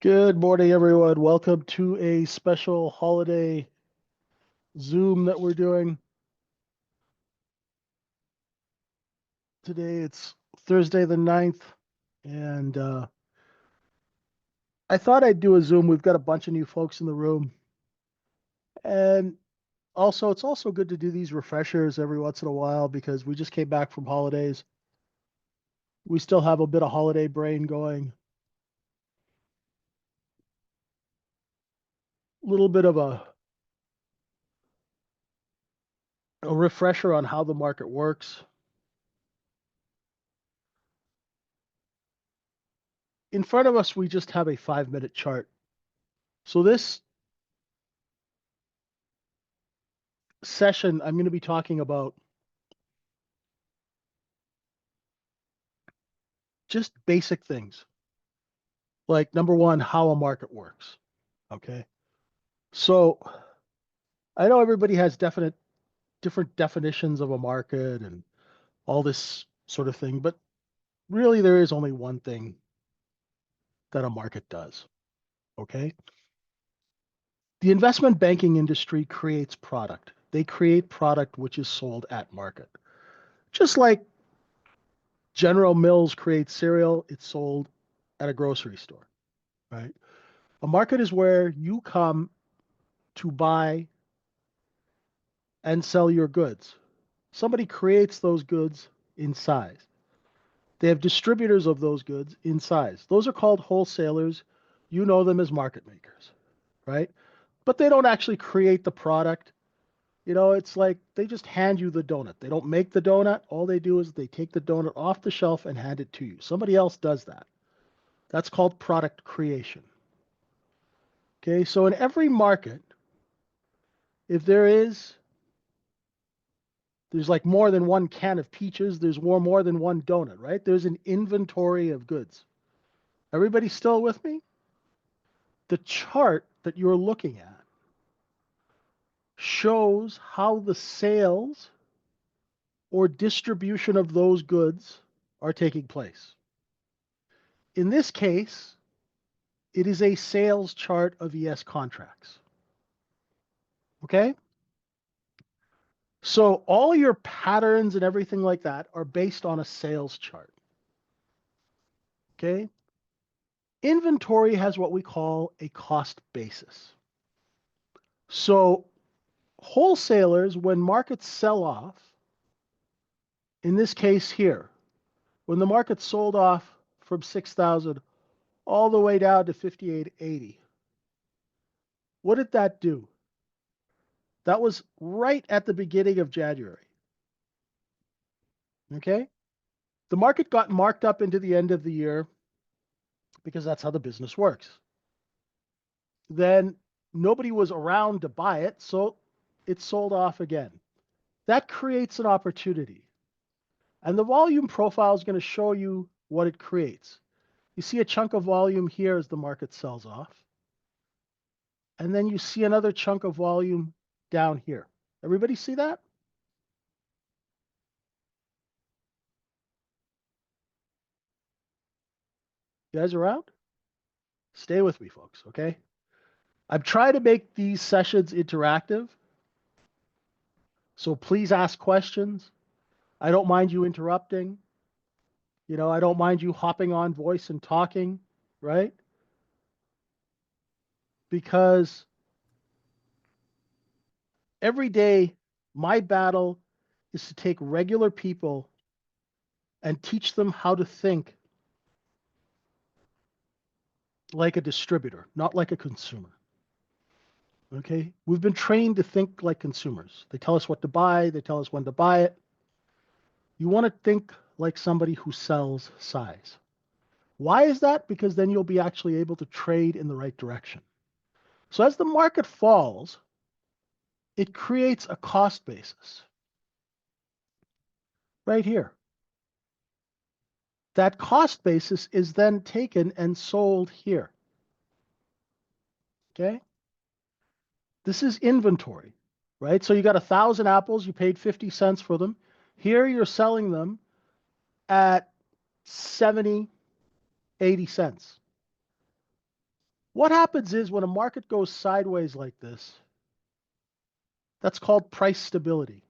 Good morning, everyone. Welcome to a special holiday Zoom that we're doing. Today it's Thursday the 9th, and I thought I'd do a Zoom. We've got a bunch of new folks in the room. And also, it's also good to do these refreshers every once in a while because we just came back from holidays. We still have a bit of holiday brain going. A little bit of a refresher on how the market works. In front of us, we just have a 5-minute chart. So this session, I'm going to be talking about just basic things. Like number one, how a market works. Okay. So I know everybody has different definitions of a market and all this sort of thing, but really there is only one thing that a market does. Okay. The investment banking industry creates product. They create product which is sold at market. Just like General Mills creates cereal, it's sold at a grocery store, right? A market is where you come to buy and sell your goods. Somebody creates those goods in size. They have distributors of those goods in size. Those are called wholesalers. You know them as market makers, right? But they don't actually create the product. It's like they just hand you the donut. They don't make the donut. All they do is they take the donut off the shelf and hand it to you. Somebody else does that. That's called product creation. Okay, so in every market, if there's like more than one can of peaches, there's more than one donut, right? There's an inventory of goods. Everybody still with me? The chart that you're looking at shows how the sales or distribution of those goods are taking place. In this case, it is a sales chart of ES contracts. Okay? So all your patterns and everything like that are based on a sales chart. Okay? Inventory has what we call a cost basis. So wholesalers, when markets sell off, in this case here, when the market sold off from 6,000 all the way down to 58.80, what did that do? That was right at the beginning of January. Okay? The market got marked up into the end of the year because that's how the business works. Then nobody was around to buy it, so it sold off again. That creates an opportunity. And the volume profile is going to show you what it creates. You see a chunk of volume here as the market sells off. And then you see another chunk of volume down here. Everybody see that? You guys around? Stay with me, folks, okay? I'm trying to make these sessions interactive. So please ask questions. I don't mind you interrupting. I don't mind you hopping on voice and talking, right? Because every day, my battle is to take regular people and teach them how to think like a distributor, not like a consumer. Okay? We've been trained to think like consumers. They tell us what to buy, they tell us when to buy it. You want to think like somebody who sells size. Why is that? Because then you'll be actually able to trade in the right direction. So as the market falls, it creates a cost basis right here. That cost basis is then taken and sold here. Okay? This is inventory, right? So you got 1,000 apples, you paid 50 cents for them. Here you're selling them at 70, 80 cents. What happens is when a market goes sideways like this, that's called price stability.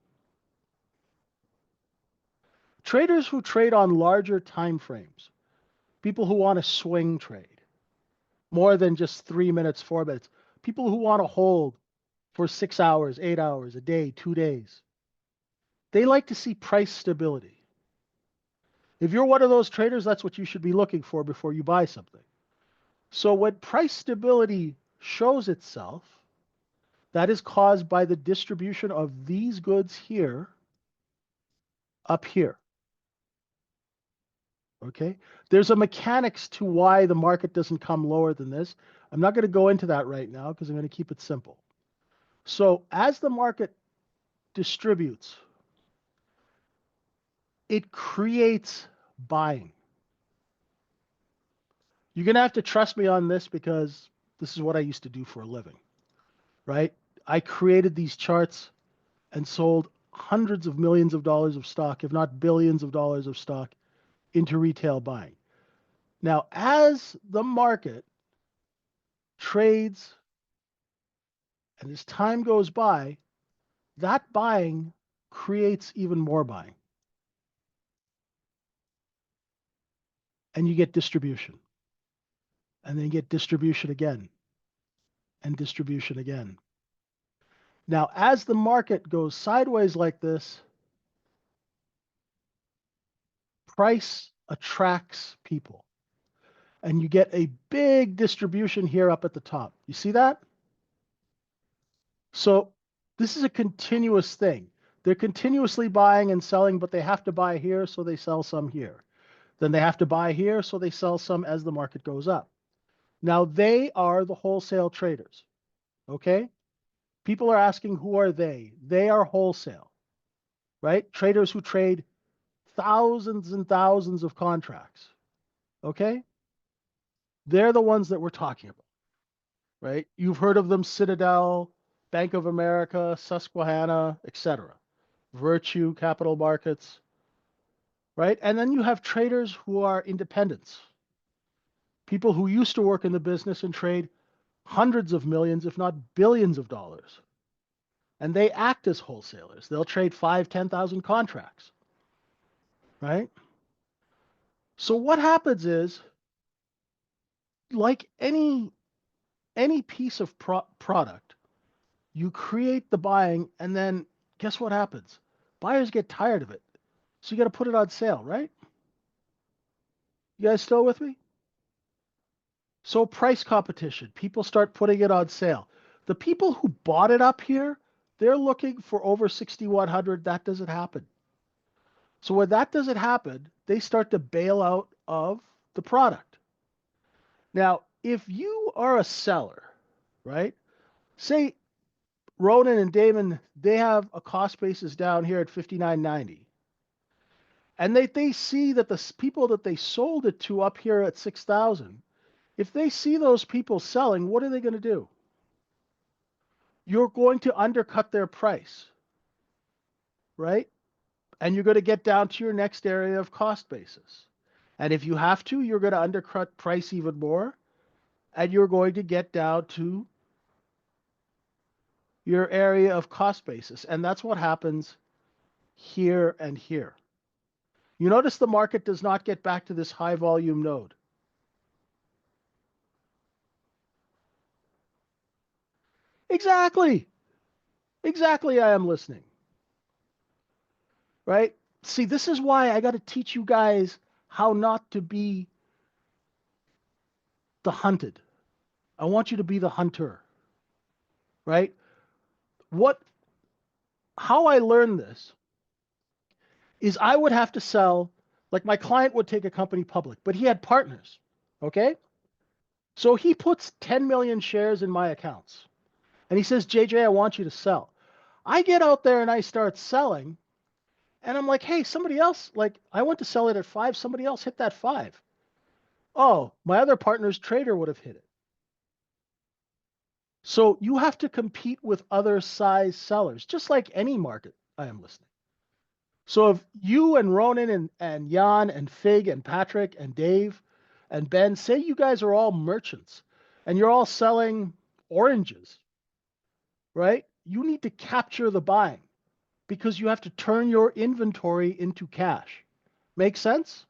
Traders who trade on larger time frames, people who want to swing trade, more than just 3 minutes, 4 minutes, people who want to hold for 6 hours, 8 hours, a day, 2 days, they like to see price stability. If you're one of those traders, that's what you should be looking for before you buy something. So when price stability shows itself, that is caused by the distribution of these goods here up here. Okay? There's a mechanics to why the market doesn't come lower than this. I'm not going to go into that right now because I'm going to keep it simple. So as the market distributes, it creates buying. You're going to have to trust me on this because this is what I used to do for a living, right? I created these charts and sold hundreds of millions of dollars of stock, if not billions of dollars of stock, into retail buying. Now, as the market trades and as time goes by, that buying creates even more buying. And you get distribution. And then you get distribution again and distribution again. Now, as the market goes sideways like this, price attracts people. And you get a big distribution here up at the top. You see that? So this is a continuous thing. They're continuously buying and selling, but they have to buy here, so they sell some here. Then they have to buy here, so they sell some as the market goes up. Now, they are the wholesale traders, okay? People are asking, who are they? They are wholesale, right? Traders who trade thousands and thousands of contracts, okay? They're the ones that we're talking about, right? You've heard of them, Citadel, Bank of America, Susquehanna, etc. Virtue Capital Markets, right? And then you have traders who are independents, people who used to work in the business and trade hundreds of millions, if not billions of dollars. And they act as wholesalers. They'll trade 5, 10,000 contracts, right? So what happens is, like any piece of product, you create the buying, and then guess what happens? Buyers get tired of it. So you got to put it on sale, right? You guys still with me? So price competition, people start putting it on sale. The people who bought it up here, they're looking for over 6,100. That doesn't happen. So when that doesn't happen, they start to bail out of the product. Now, if you are a seller, right? Say Ronan and Damon, they have a cost basis down here at 59.90. And they see that the people that they sold it to up here at 6,000, if they see those people selling, what are they going to do? You're going to undercut their price, right? And you're going to get down to your next area of cost basis. And if you have to, you're going to undercut price even more, and you're going to get down to your area of cost basis. And that's what happens here and here. You notice the market does not get back to this high volume node. Exactly. Exactly, I am listening. Right? See, this is why I got to teach you guys how not to be the hunted. I want you to be the hunter. Right? How I learned this is I would have to sell, like my client would take a company public, but he had partners. Okay? So he puts 10 million shares in my accounts. And he says, JJ, I want you to sell. I get out there and I start selling. And I'm like, hey, somebody else, like I went to sell it at 5. Somebody else hit that 5. Oh, my other partner's trader would have hit it. So you have to compete with other size sellers, just like any market. I am listening. So if you and Ronan and Jan and Fig and Patrick and Dave and Ben, say you guys are all merchants, and you're all selling oranges, right? You need to capture the buying because you have to turn your inventory into cash. Make sense?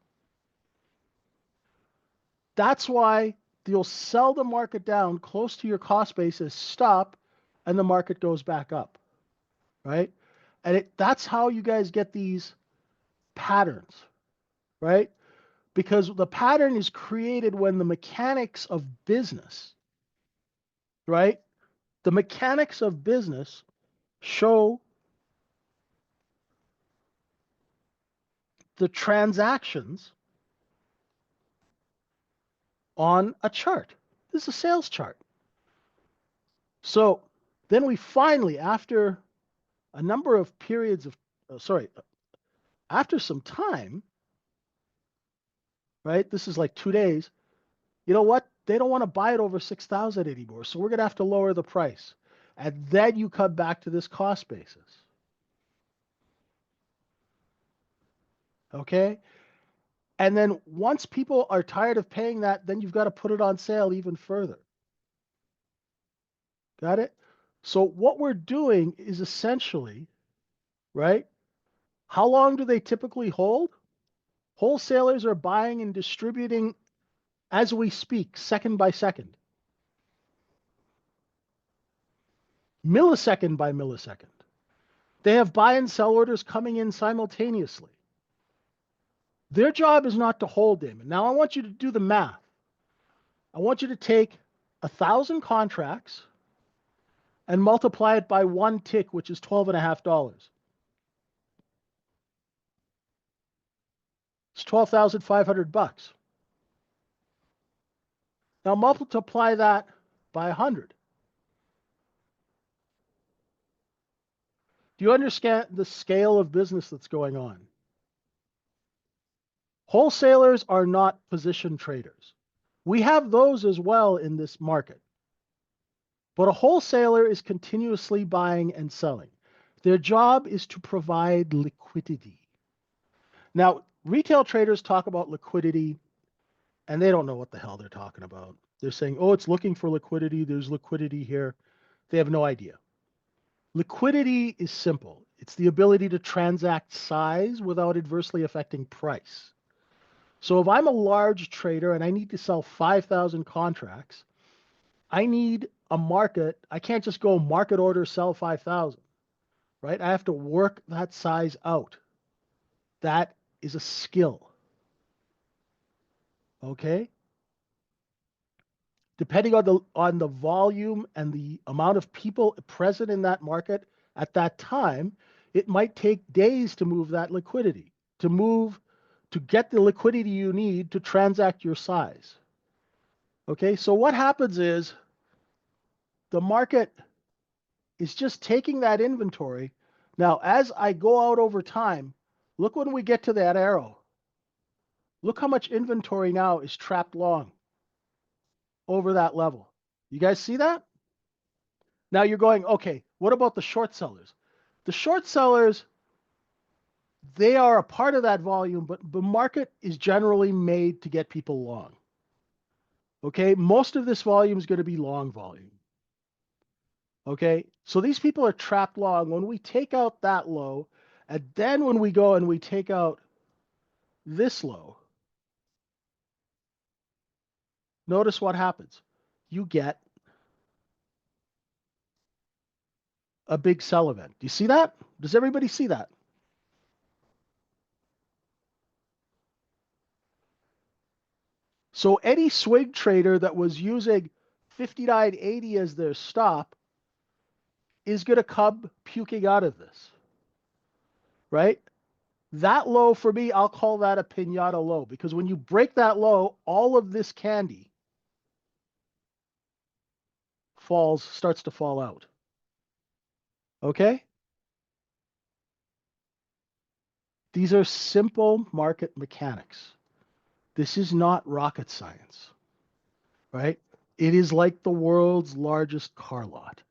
That's why you'll sell the market down close to your cost basis, stop, and the market goes back up, right? And that's how you guys get these patterns, right? Because the pattern is created when the mechanics of business, right? The mechanics of business show the transactions on a chart. This is a sales chart. So then we finally, after a number of periods of, after some time, right? This is like 2 days. You know what? They don't want to buy it over 6,000 anymore. So we're going to have to lower the price. And then you come back to this cost basis. Okay? And then once people are tired of paying that, then you've got to put it on sale even further. Got it? So what we're doing is essentially, right? How long do they typically hold? Wholesalers are buying and distributing as we speak, second by second, millisecond by millisecond. They have buy and sell orders coming in simultaneously. Their job is not to hold them. Now I want you to do the math. I want you to take 1,000 contracts and multiply it by one tick, which is $12.50. It's 12,500 bucks. Now multiply that by 100. Do you understand the scale of business that's going on? Wholesalers are not position traders. We have those as well in this market. But a wholesaler is continuously buying and selling. Their job is to provide liquidity. Now, retail traders talk about liquidity, and they don't know what the hell they're talking about. They're saying, oh, it's looking for liquidity. There's liquidity here. They have no idea. Liquidity is simple. It's the ability to transact size without adversely affecting price. So if I'm a large trader and I need to sell 5,000 contracts, I need a market. I can't just go market order, sell 5,000, right? I have to work that size out. That is a skill. Okay? Depending on the volume and the amount of people present in that market at that time, it might take days to move that liquidity, to get the liquidity you need to transact your size. Okay? So what happens is the market is just taking that inventory. Now, as I go out over time, look when we get to that arrow. Look how much inventory now is trapped long over that level. You guys see that? Now you're going, okay, what about the short sellers? The short sellers, they are a part of that volume, but the market is generally made to get people long. Okay, most of this volume is going to be long volume. Okay, so these people are trapped long. When we take out that low, and then when we go and we take out this low, notice what happens. You get a big sell event. Do you see that? Does everybody see that? So any swing trader that was using 59.80 as their stop is going to come puking out of this, right? That low for me, I'll call that a pinata low because when you break that low, all of this candy starts to fall out. Okay? These are simple market mechanics. This is not rocket science, right? It is like the world's largest car lot,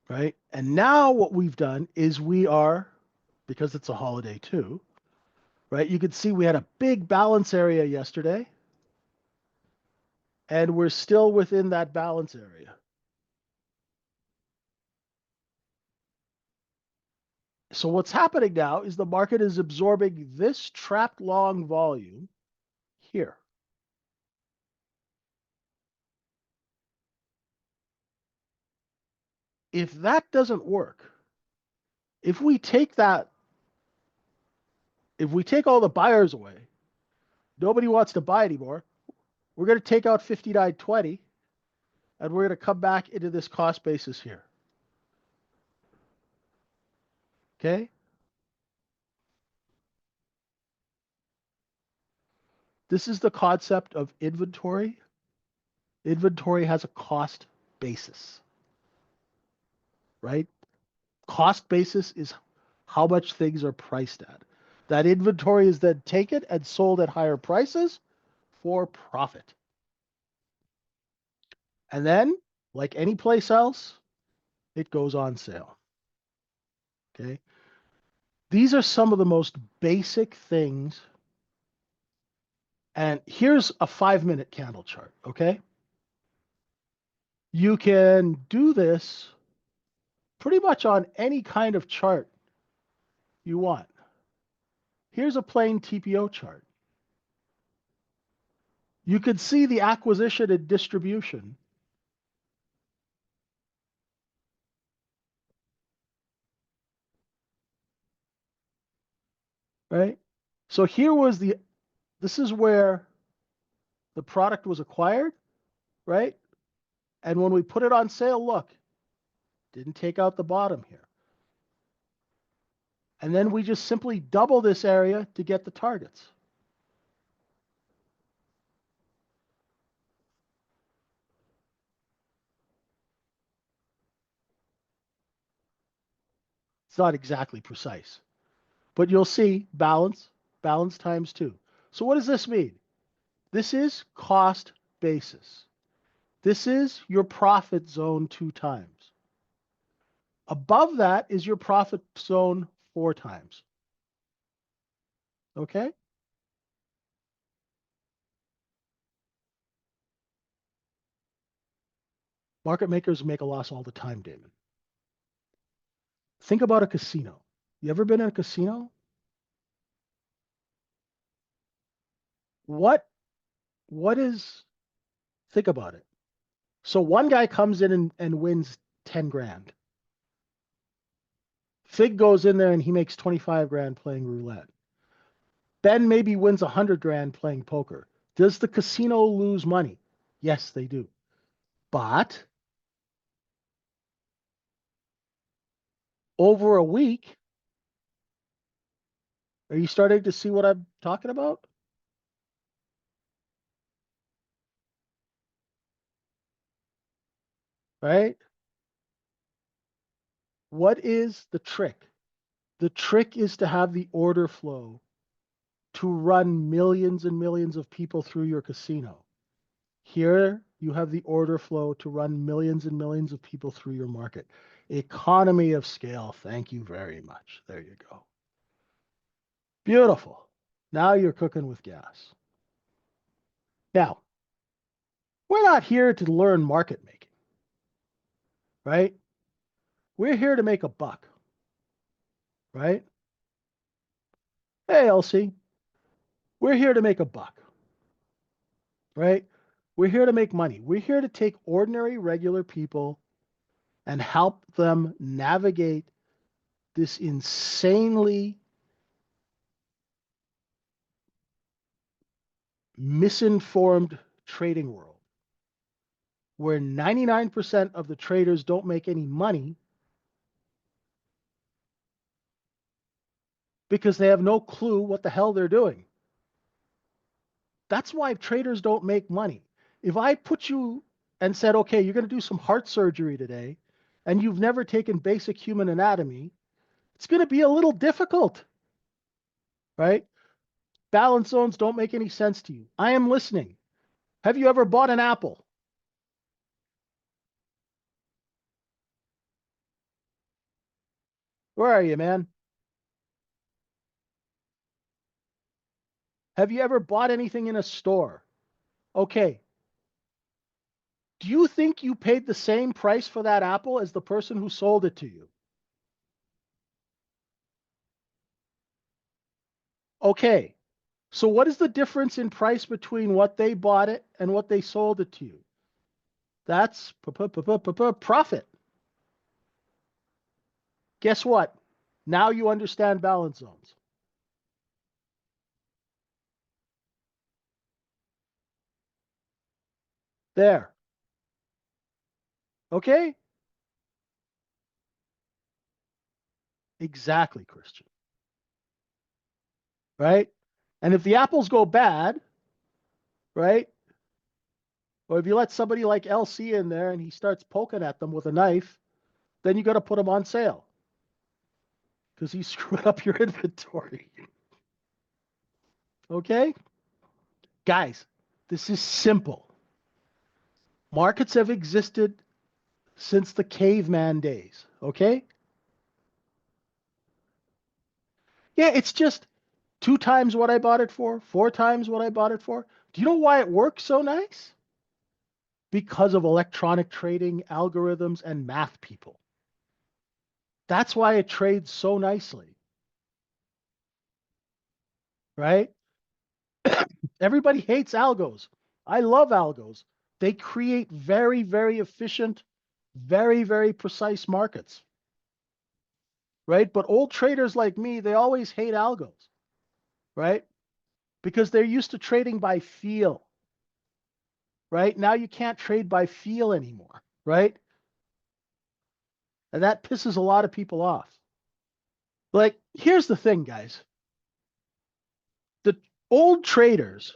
right? And now what we've done is because it's a holiday too, right? You could see we had a big balance area yesterday. And we're still within that balance area. So what's happening now is the market is absorbing this trapped long volume here. If that doesn't work, if we take all the buyers away, nobody wants to buy anymore. We're going to take out 59.20 and we're going to come back into this cost basis here. Okay? This is the concept of inventory. Inventory has a cost basis, right? Cost basis is how much things are priced at. That inventory is then taken and sold at higher prices for profit. And then, like any place else, it goes on sale. Okay? These are some of the most basic things. And here's a 5-minute candle chart, okay? You can do this pretty much on any kind of chart you want. Here's a plain TPO chart. You could see the acquisition and distribution. Right? So this is where the product was acquired, right? And when we put it on sale, look, didn't take out the bottom here. And then we just simply double this area to get the targets. It's not exactly precise, but you'll see balance times 2. So what does this mean? This is cost basis. This is your profit zone 2 times. Above that is your profit zone 4 times. Okay? Market makers make a loss all the time, Damon. Think about a casino. You ever been in a casino? What is think about it. So one guy comes in and wins 10 grand. Fig goes in there and he makes 25 grand playing roulette. Ben maybe wins 100 grand playing poker. Does the casino lose money? Yes, they do. But over a week, are you starting to see what I'm talking about? Right? What is the trick? The trick is to have the order flow to run millions and millions of people through your casino. Here, you have the order flow to run millions and millions of people through your market. Economy of scale. Thank you very much. There you go. Beautiful. Now you're cooking with gas. Now, we're not here to learn market making, right? We're here to make a buck, right? Hey, Elsie, we're here to make a buck, right? We're here to make money. We're here to take ordinary, regular people and help them navigate this insanely misinformed trading world where 99% of the traders don't make any money because they have no clue what the hell they're doing. That's why traders don't make money. If I put you and said, okay, you're going to do some heart surgery today, and you've never taken basic human anatomy, it's going to be a little difficult, right? Balance zones don't make any sense to you. I am listening. Have you ever bought an apple? Where are you, man? Have you ever bought anything in a store? Okay. Do you think you paid the same price for that apple as the person who sold it to you? Okay. So what is the difference in price between what they bought it and what they sold it to you? That's profit. Guess what? Now you understand balance zones. There. Okay? Exactly, Christian. Right? And if the apples go bad, right? Or if you let somebody like LC in there and he starts poking at them with a knife, then you got to put them on sale because he screwed up your inventory. Okay? Guys, this is simple. Markets have existed since the caveman days. Okay? Yeah, it's just 2 times what I bought it for, 4 times what I bought it for. Do you know why it works so nice? Because of electronic trading, algorithms, and math people. That's why it trades so nicely, right? Everybody hates algos. I love algos. They create very, very efficient, very, very precise markets, right? But old traders like me, they always hate algos, right? Because they're used to trading by feel, right? Now you can't trade by feel anymore, right? And that pisses a lot of people off. Like, here's the thing, guys. The old traders,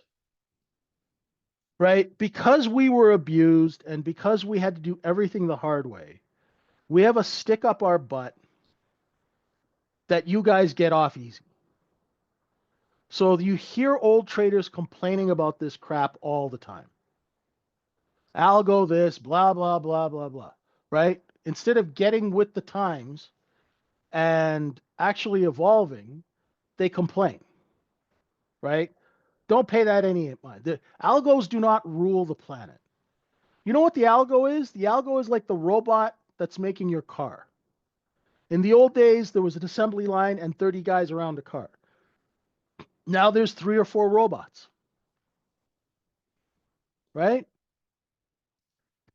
right? Because we were abused and because we had to do everything the hard way, we have a stick up our butt that you guys get off easy. So you hear old traders complaining about this crap all the time. Algo this, blah, blah, blah, blah, blah, right? Instead of getting with the times and actually evolving, they complain, right? Don't pay that any mind. The algos do not rule the planet. You know what the algo is? The algo is like the robot that's making your car. In the old days, there was an assembly line and 30 guys around a car. Now there's 3 or 4 robots, right?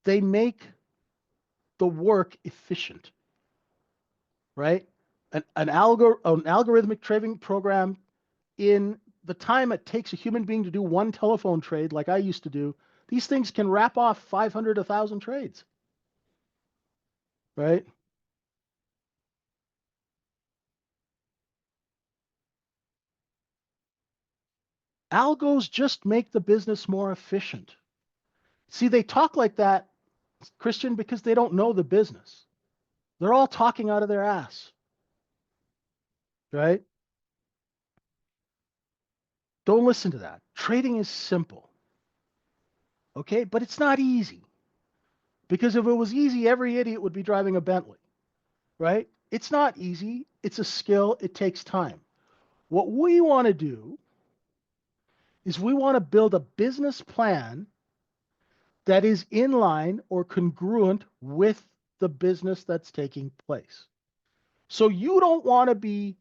They make the work efficient, right? An algorithmic trading program in the time it takes a human being to do one telephone trade, like I used to do, these things can wrap off 500, 1,000 trades, right? Algos just make the business more efficient. See, they talk like that, Christian, because they don't know the business. They're all talking out of their ass, right? Don't listen to that. Trading is simple, okay? But it's not easy because if it was easy, every idiot would be driving a Bentley, right? It's not easy. It's a skill. It takes time. What we want to do is we want to build a business plan that is in line or congruent with the business that's taking place. So you don't want to be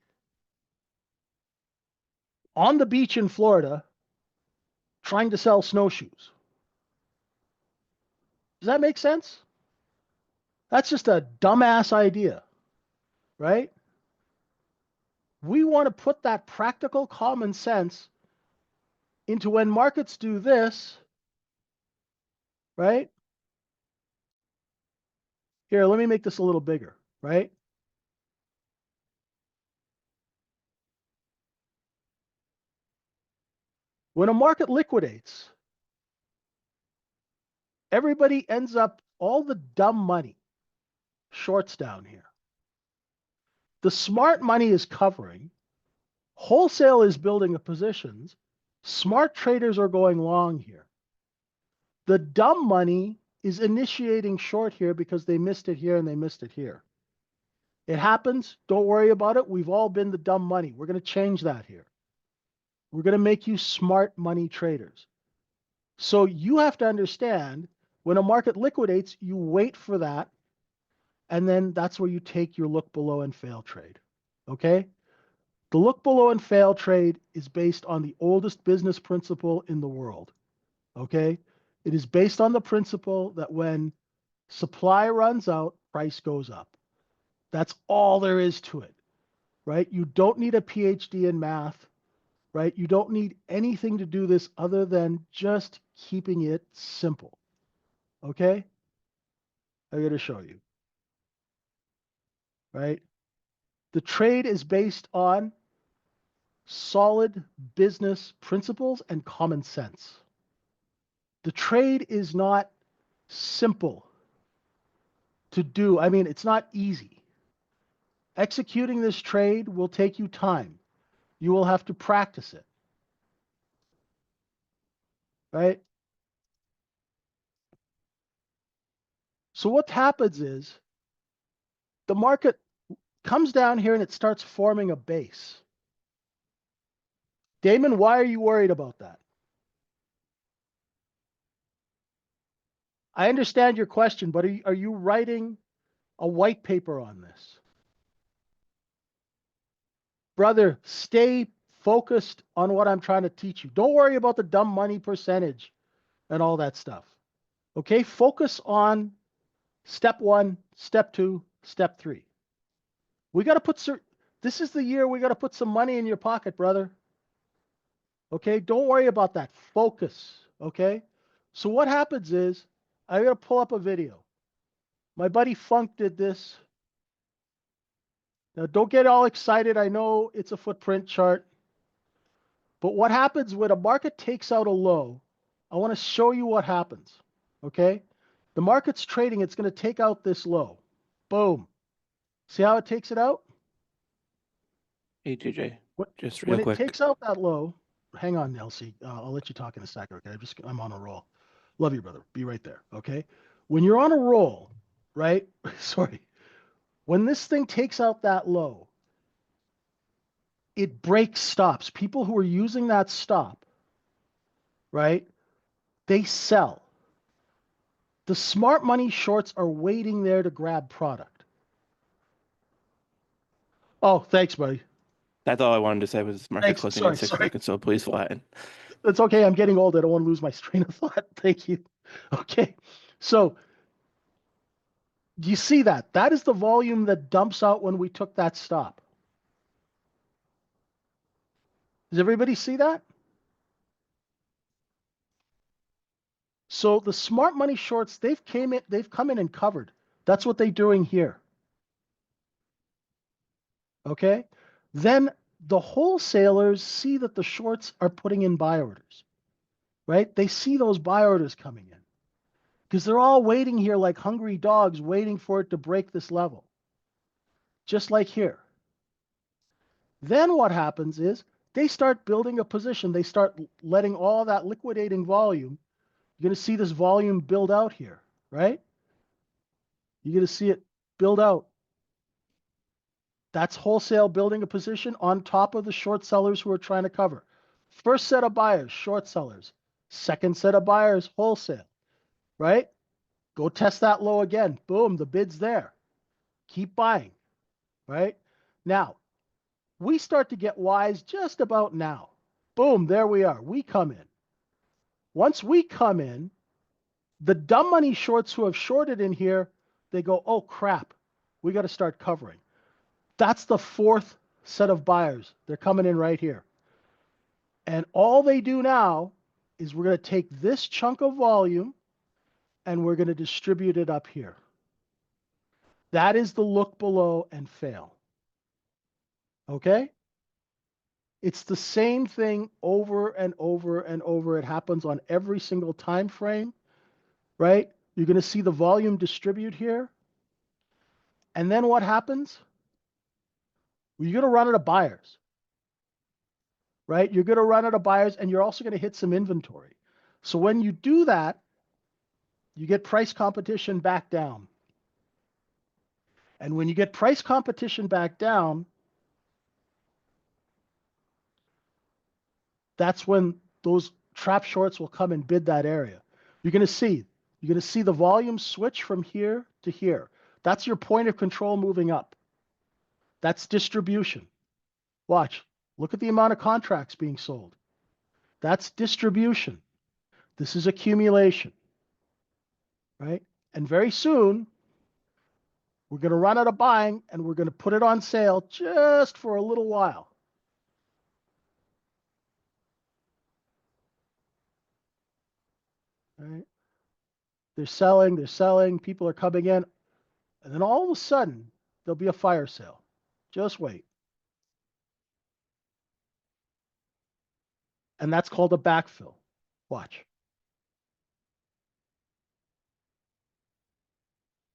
on the beach in Florida trying to sell snowshoes. Does that make sense? That's just a dumbass idea, right? We want to put that practical common sense into when markets do this, right? Here, let me make this a little bigger, right? When a market liquidates, everybody ends up, all the dumb money shorts down here. The smart money is covering, wholesale is building the positions, smart traders are going long here. The dumb money is initiating short here because they missed it here and they missed it here. It happens. Don't worry about it. We've all been the dumb money. We're going to change that here. We're going to make you smart money traders. So you have to understand When a market liquidates, you wait for that, and then that's where you take your look below and fail trade. Okay? The look below and fail trade is based on the oldest business principle in the world. Okay? It is based on the principle that when supply runs out, price goes up. That's all there is to it, right? You don't need a PhD in math, right? You don't need anything to do this other than just keeping it simple. Okay? I'm going to show you, right? The trade is based on solid business principles and common sense. The trade is not simple to do. I mean, it's not easy. Executing this trade will take you time. You will have to practice it, right? So what happens is the market comes down here and it starts forming a base. Damon, why are you worried about that? I understand your question, but are you writing a white paper on this? Brother, stay focused on what I'm trying to teach you. Don't worry about the dumb money percentage and all that stuff. Okay? Focus on step 1, step 2, step 3. We got to put this is the year we got to put some money in your pocket, brother. Okay? Don't worry about that. Focus. Okay? So what happens is I got to pull up a video. My buddy Funk did this. Now, don't get all excited. I know it's a footprint chart. But what happens when a market takes out a low? I want to show you what happens. Okay? The market's trading. It's going to take out this low. Boom. See how it takes it out? Hey, JJ, just real When it quick. takes out that low, hang on, Nelsie. I'll let you talk in a second. Okay? I'm on a roll. Love you, brother. Be right there. Okay? When you're on a roll, right? Sorry. When this thing takes out that low, it breaks stops. People who are using that stop, right? They sell. The smart money shorts are waiting there to grab product. Oh, thanks, buddy. That's all I wanted to say was market Thanks. closing in Sorry. 6 seconds, so please flatten. That's okay. I'm getting old. I don't want to lose my train of thought. Thank you. Okay. So do you see that? That is the volume that dumps out when we took that stop. Does everybody see that? So the smart money shorts, they've come in and covered. That's what they're doing here. Okay? Then the wholesalers see that the shorts are putting in buy orders. Right? They see those buy orders coming in. Because they're all waiting here like hungry dogs waiting for it to break this level. Just like here. Then what happens is they start building a position. They start letting all that liquidating volume. You're going to see this volume build out here, right? You're going to see it build out. That's wholesale building a position on top of the short sellers who are trying to cover. First set of buyers, short sellers. Second set of buyers, wholesale, right? Go test that low again. Boom, the bid's there. Keep buying, right? Now, we start to get wise just about now. Boom, there we are. We come in. Once we come in, the dumb money shorts who have shorted in here, they go, oh crap, we got to start covering. That's the fourth set of buyers. They're coming in right here. And all they do now is we're going to take this chunk of volume and we're going to distribute it up here. That is the look below and fail. Okay? It's the same thing over and over and over. It happens on every single time frame, right? You're going to see the volume distribute here. And then what happens? Well, you're going to run out of buyers, right? You're going to run out of buyers and you're also going to hit some inventory. So when you do that, you get price competition back down. And when you get price competition back down, that's when those trap shorts will come and bid that area. You're going to see You're going to see the volume switch from here to here. That's your point of control moving up. That's distribution. Watch. Look at the amount of contracts being sold. That's distribution. This is accumulation, right? And very soon, we're going to run out of buying and we're going to put it on sale just for a little while. Right? They're selling, people are coming in, and then all of a sudden, there'll be a fire sale. Just wait. And that's called a backfill. Watch.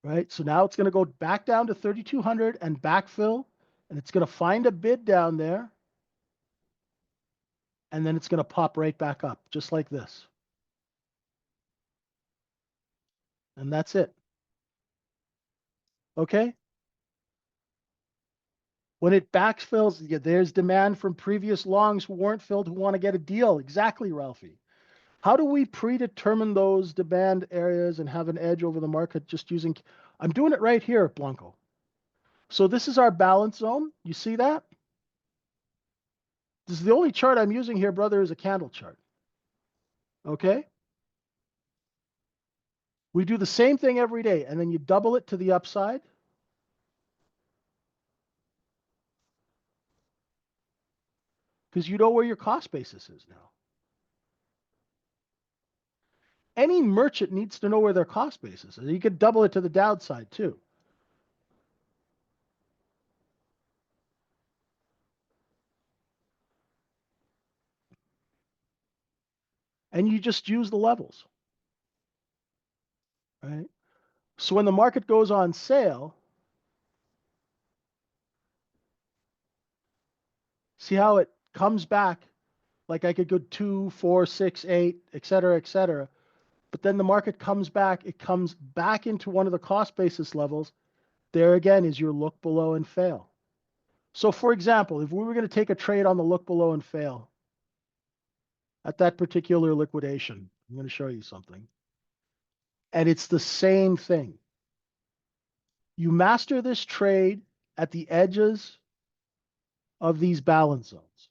Right? So now it's going to go back down to 3,200 and backfill, and it's going to find a bid down there, and then it's going to pop right back up, just like this. And that's it. Okay? When it backfills, there's demand from previous longs who weren't filled who want to get a deal. Exactly, Ralphie. How do we predetermine those demand areas and have an edge over the market just using, I'm doing it right here, Blanco. So this is our balance zone. You see that? This is the only chart I'm using here, brother, is a candle chart. Okay? We do the same thing every day, and then you double it to the upside. Because you know where your cost basis is now. Any merchant needs to know where their cost basis is. You could double it to the downside too. And you just use the levels. Right? So when the market goes on sale, see how it comes back? Like I could go 2, 4, 6, 8, et cetera, et cetera. But then the market comes back. It comes back into one of the cost basis levels. There again is your look below and fail. So for example, if we were going to take a trade on the look below and fail at that particular liquidation, I'm going to show you something. And it's the same thing. You master this trade at the edges of these balance zones.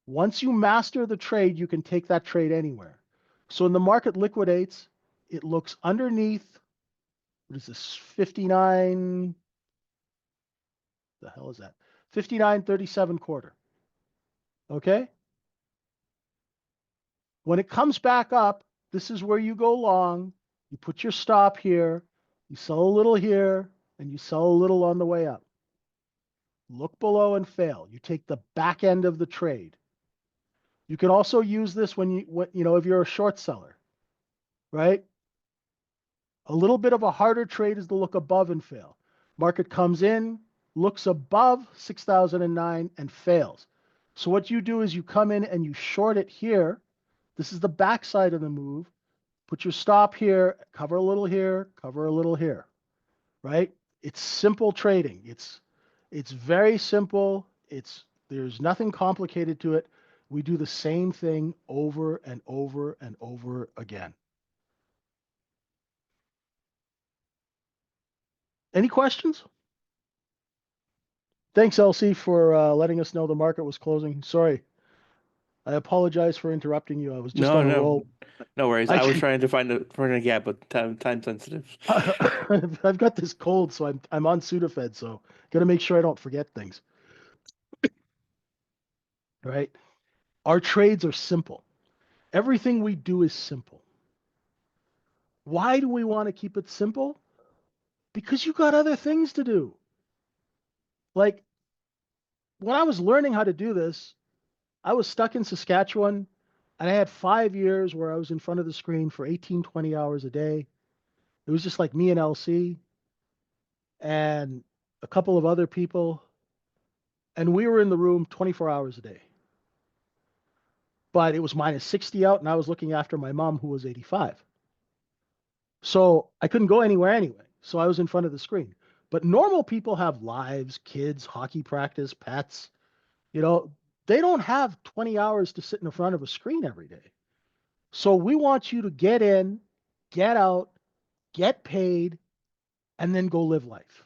Once you master the trade, you can take that trade anywhere. So when the market liquidates, it looks underneath, what is this, 59, the hell is that? 59.37 quarter. Okay? When it comes back up, this is where you go long. You put your stop here, you sell a little here, and you sell a little on the way up. Look below and fail. You take the back end of the trade. You can also use this when if you're a short seller, right? A little bit of a harder trade is to look above and fail. Market comes in, looks above 6,009 and fails. So what you do is you come in and you short it here. This is the backside of the move. Put your stop here, cover a little here, cover a little here, right? It's simple trading. It's very simple. There's nothing complicated to it. We do the same thing over and over and over again. Any questions? Thanks, Elsie, for letting us know the market was closing. Sorry. I apologize for interrupting you. I was just on a roll. No worries. I was trying to find a gap, but time sensitive. I've got this cold, so I'm on Sudafed, so gotta make sure I don't forget things. Right? Our trades are simple. Everything we do is simple. Why do we want to keep it simple? Because you got other things to do. Like when I was learning how to do this, I was stuck in Saskatchewan and I had 5 years where I was in front of the screen for 18, 20 hours a day. It was just like me and LC and a couple of other people. And we were in the room 24 hours a day. But it was minus 60 out and I was looking after my mom who was 85. So I couldn't go anywhere anyway. So I was in front of the screen. But normal people have lives, kids, hockey practice, pets. They don't have 20 hours to sit in front of a screen every day. So we want you to get in get out, get paid, and then go live life.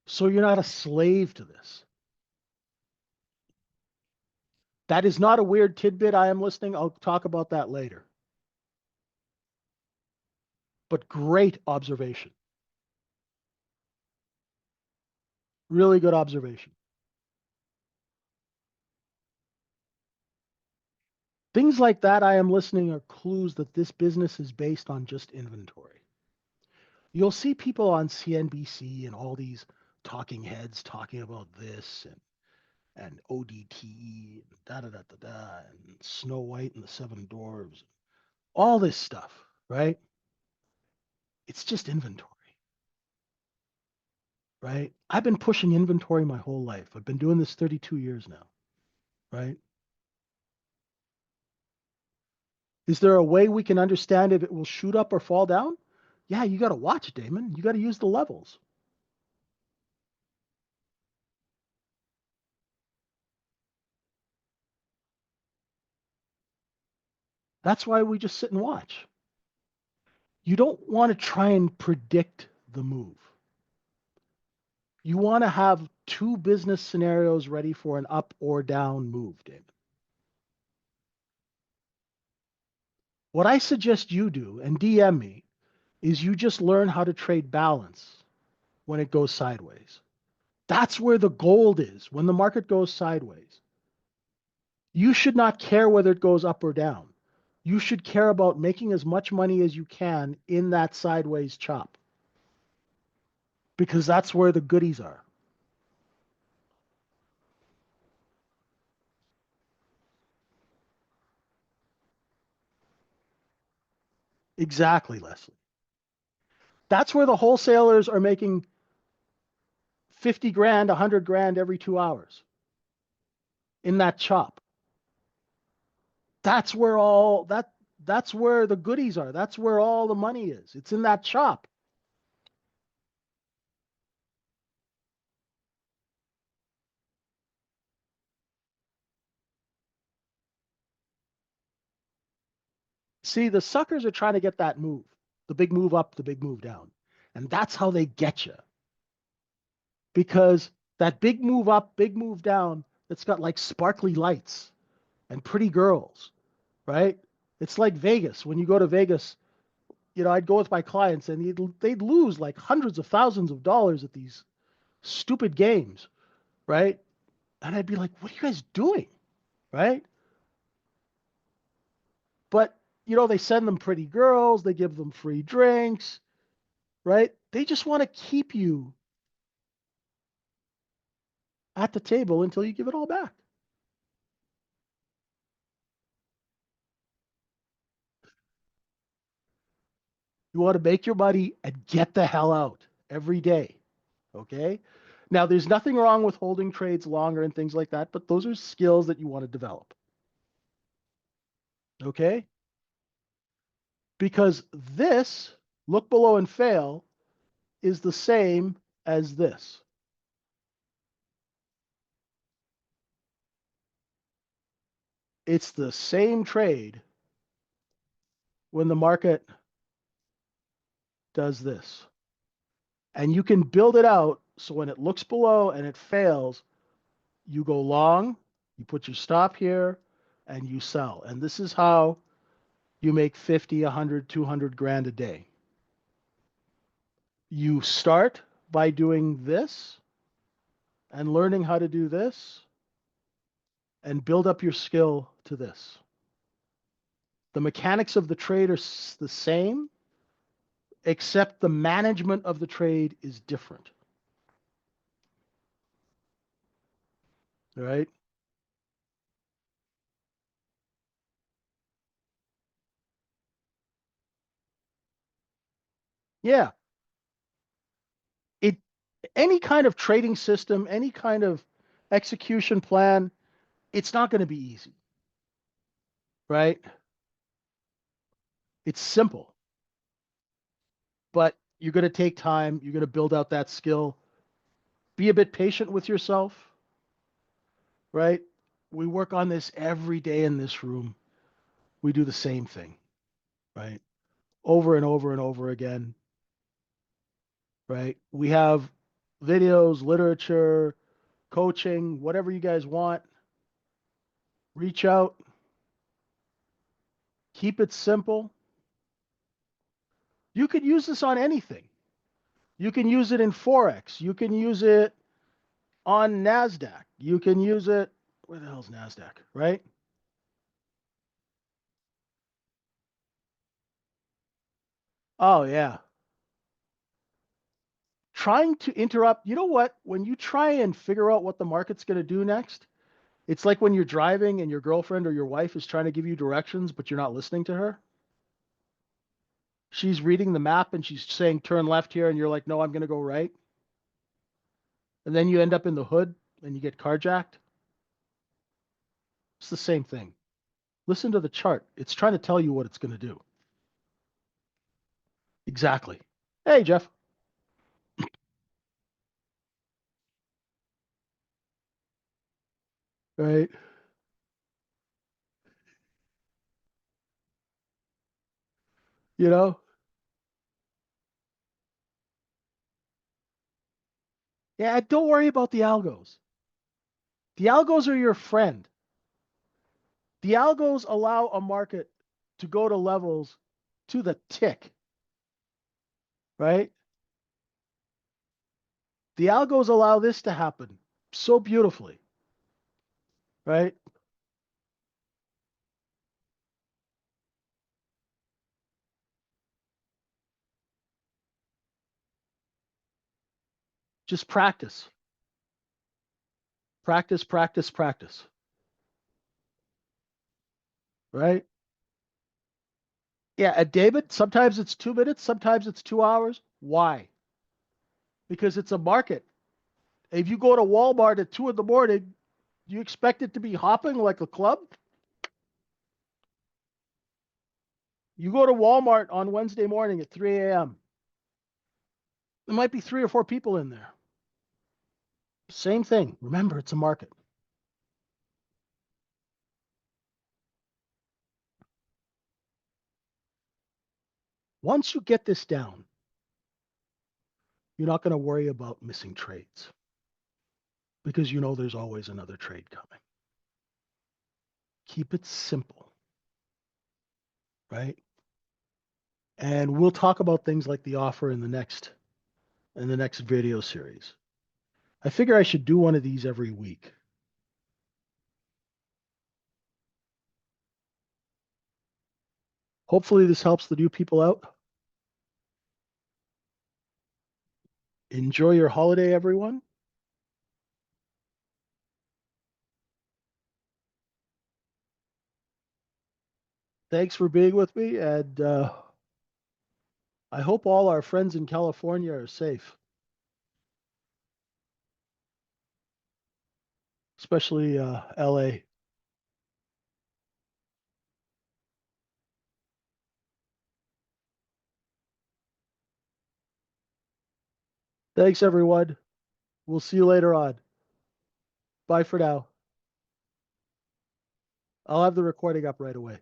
So you're not a slave to this. That is not a weird tidbit I am listening. I'll talk about that later. But great observation. Really good observation. Things like that I am listening are clues that this business is based on just inventory. You'll see people on CNBC and all these talking heads talking about this and ODT and da da da da da and Snow White and the Seven Dwarves, all this stuff, right? It's just inventory, right? I've been pushing inventory my whole life. I've been doing this 32 years now, right? Is there a way we can understand if it will shoot up or fall down? Yeah, you got to watch, Damon. You got to use the levels. That's why we just sit and watch. You don't want to try and predict the move. You want to have two business scenarios ready for an up or down move, Damon. What I suggest you do, and DM me, is you just learn how to trade balance when it goes sideways. That's where the gold is when the market goes sideways. You should not care whether it goes up or down. You should care about making as much money as you can in that sideways chop because that's where the goodies are. Exactly, Leslie. That's where the wholesalers are making 50 grand, 100 grand every 2 hours in that chop. That's where that's where the goodies are. That's where all the money is. It's in that chop. See, the suckers are trying to get that move, the big move up, the big move down. And that's how they get you. Because that big move up, big move down, it's got like sparkly lights and pretty girls, right? It's like Vegas. When you go to Vegas, I'd go with my clients and they'd lose like hundreds of thousands of dollars at these stupid games, right? And I'd be like, what are you guys doing? Right? But, they send them pretty girls, they give them free drinks, right? They just want to keep you at the table until you give it all back. You want to make your money and get the hell out every day. Okay. Now, there's nothing wrong with holding trades longer and things like that, but those are skills that you want to develop. Okay. Because this, look below and fail, is the same as this. It's the same trade when the market does this. And you can build it out so when it looks below and it fails, you go long, you put your stop here, and you sell. And this is how you make 50, 100, 200 grand a day. You start by doing this and learning how to do this and build up your skill to this. The mechanics of the trade are the same, except the management of the trade is different. All right? Yeah. It any kind of trading system, any kind of execution plan, it's not going to be easy. Right? It's simple. But you're going to take time, you're going to build out that skill. Be a bit patient with yourself, right? We work on this every day in this room. We do the same thing. right? Over and over and over again, right? We have videos, literature, coaching, whatever you guys want. Reach out. Keep it simple. You could use this on anything. You can use it in Forex. You can use it on NASDAQ. You can use it. Where the hell's NASDAQ, right? Oh, yeah. Trying to interrupt. You know what? When you try and figure out what the market's going to do next, it's like when you're driving and your girlfriend or your wife is trying to give you directions, but you're not listening to her. She's reading the map and she's saying turn left here, and you're like, no, I'm going to go right. And then you end up in the hood and you get carjacked. It's the same thing. Listen to the chart. It's trying to tell you what it's going to do. Exactly. Hey, Jeff. Right. You know? Yeah, don't worry about the algos. The algos are your friend. The algos allow a market to go to levels to the tick, right? The algos allow this to happen so beautifully, right? Just practice, practice, practice, practice, right? Yeah, and David, sometimes it's 2 minutes, sometimes it's 2 hours. Why? Because it's a market. If you go to Walmart at 2 in the morning, do you expect it to be hopping like a club? You go to Walmart on Wednesday morning at 3 a.m. There might be 3 or 4 people in there. Same thing. Remember, it's a market. Once you get this down, you're not going to worry about missing trades because you know there's always another trade coming. Keep it simple, right? And we'll talk about things like the offer in the next video series. I figure I should do one of these every week. Hopefully this helps the new people out. Enjoy your holiday, everyone. Thanks for being with me, and I hope all our friends in California are safe, especially LA. Thanks, everyone. We'll see you later on. Bye for now. I'll have the recording up right away.